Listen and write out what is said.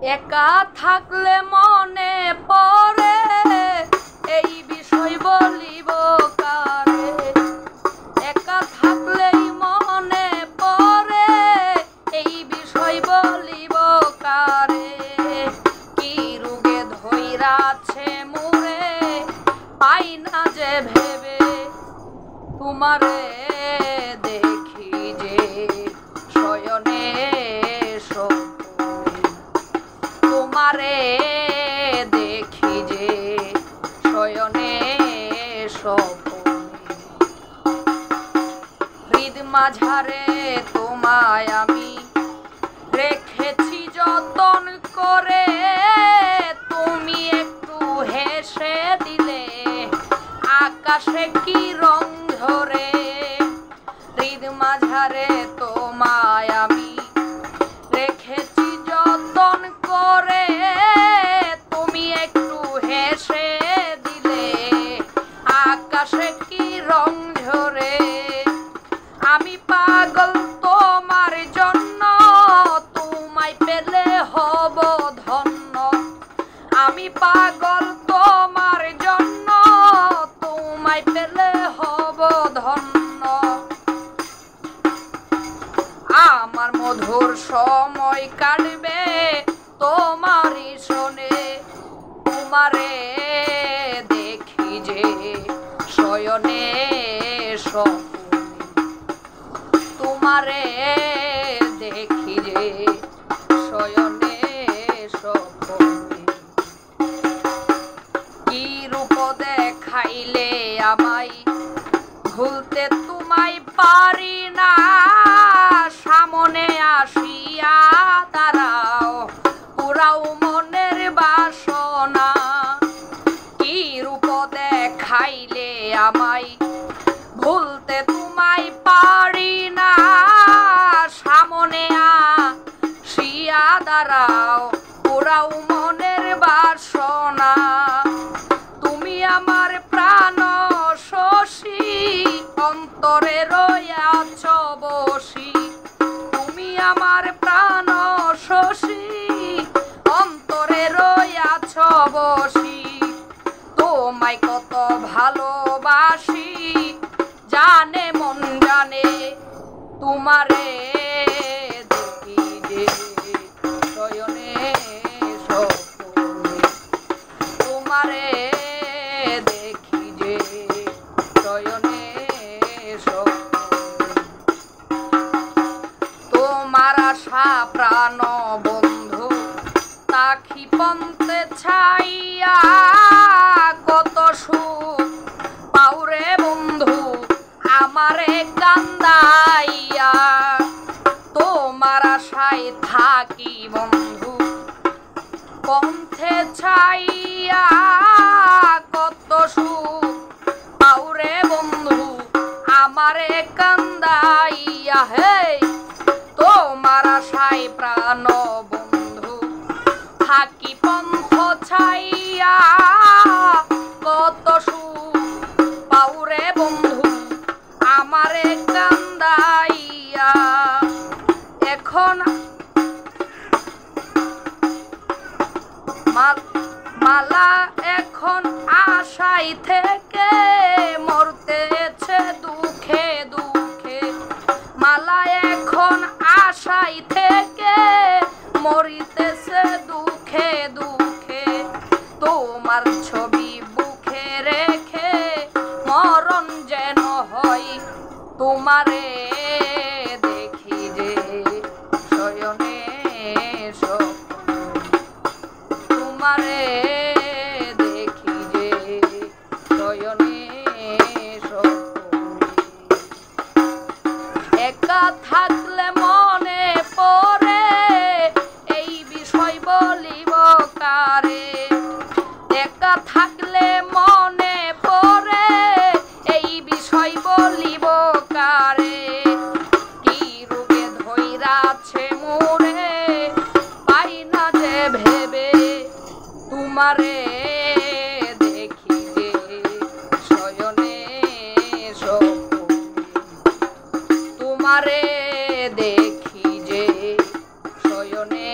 একা থাকলে মনে পড়ে এই বিষয় বলিব কারে। একা থাকলেই মনে পড়ে এই বিষয় বলিব কারে। কি রোগে ধইরাছে মোরে পাই না যে ভেবে, তোমারে দেখি যে শয়নে তোমারে দেখি যে শয়নে স্বপনে। হৃদ মাঝারে তোমায় আমি রেখেছি যতন করে, তুমি একটু হেসে দিলে আকাশে কি রং ঝরে। হৃদ মাঝারে তোমায় আমি রেখেছি যতন করে, তুমি একটু হেসে দিলে আকাশে কি রং ঝরে। আমি পাগল তোমার জন্য, তোমায় পেলে হব ধন্য। আমি পাগল তোমার জন্য, তোমায় পেলে হব ধন্য। আমার মধুর সময় কাটবে তোমারই শোনে, তোমারে দেখি যে শয়নে স্বপনে। তোমারে দেখি যে শয়নে স্বপনে। কি রূপ দেখাইলে আমায় ভুলতে তোমায় পারি না। সামনে আসিয়া দাঁড়াও পুরাও মনের বাসনা। কি রূপ দেখাইলে আমায় ভুলতে তোমায় পারি না। সামনে আসিয়া দাঁড়াও পুরাও মনের বাসনা। তুমি আমার প্রাণ শশী অন্তরে রয়াছ বসি। তুমি আমার প্রাণ শশী অন্তরে রয়াছ বসি। তোমায় কত ভালোবাসি জানে মন জানে, তোমারে দেখি যে শয়নে স্বপনে। তোমারে দেখি যে শয়নে স্বপনে। তোমার আশা প্রাণ বন্ধু তাকি পন্তে ছাইয়া, কত সুখ পাউরে বন্ধু আমারে কান্দাইয়া। তোমার আশায় থাকি বন্ধু পন্থে ছাইয়া, কত সুখ পাউরে বন্ধু আমারে কান্দাইয়া। হে তোমার আশায় প্রাণ বন্ধু থাকি পন্থ ছাইয়া, কত সুখ পাউরে বন্ধু আমারে কান্দাইয়া। এখন মালা এখন আশাই থেকে মরতেছে দুঃখে দুঃখে। মালা এখন আশাই থেকে মরিতেছে দুঃখে দুঃখে। তোমার ছবি বুকে রেখে মরণ যেন হয়, তোমারে দেখি যে শয়নে স্বপনে। তোমারে দেখি যে শয়নে স্বপনে। একা থাকলে মনে পড়ে এই বিষয় বলিব কারে। একা থাকলে মনে পড়ে এই বিষয় বলিব কারে। কি রোগে ধইরাছে মোরে পাই না যে ভেবে, তোমারে দেখি যে শয়নে স্বপনে। তোমারে দেখি যে শয়নে